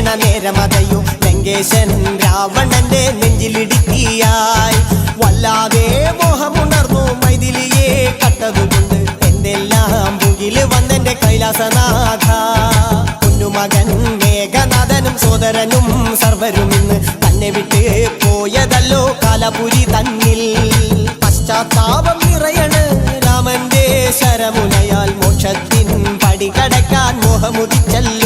വീണ നേരമതയോ ലങ്കേശൻ രാവണന്റെ നെഞ്ചിലിടുക്കിയായി വല്ലാതെ മോഹമുണർന്നു മൈഥിലിയെ കട്ടതുകൊണ്ട് എന്തെല്ലാം മുകില് വന്നെന്റെ കൈലാസനാഥ കുഞ്ഞുമകൻ മേഘനാഥനും സോദരനും സർവരും ഇന്ന് തന്നെ വിട്ട് പോയതല്ലോ കാലപുരി തന്നിൽ പശ്ചാത്താപം നിറയണ് രാമന്റെ ശരമുനയാൽ മോക്ഷത്തിൻ പടി കടക്കാൻ മോഹമുദിച്ചല്ലോ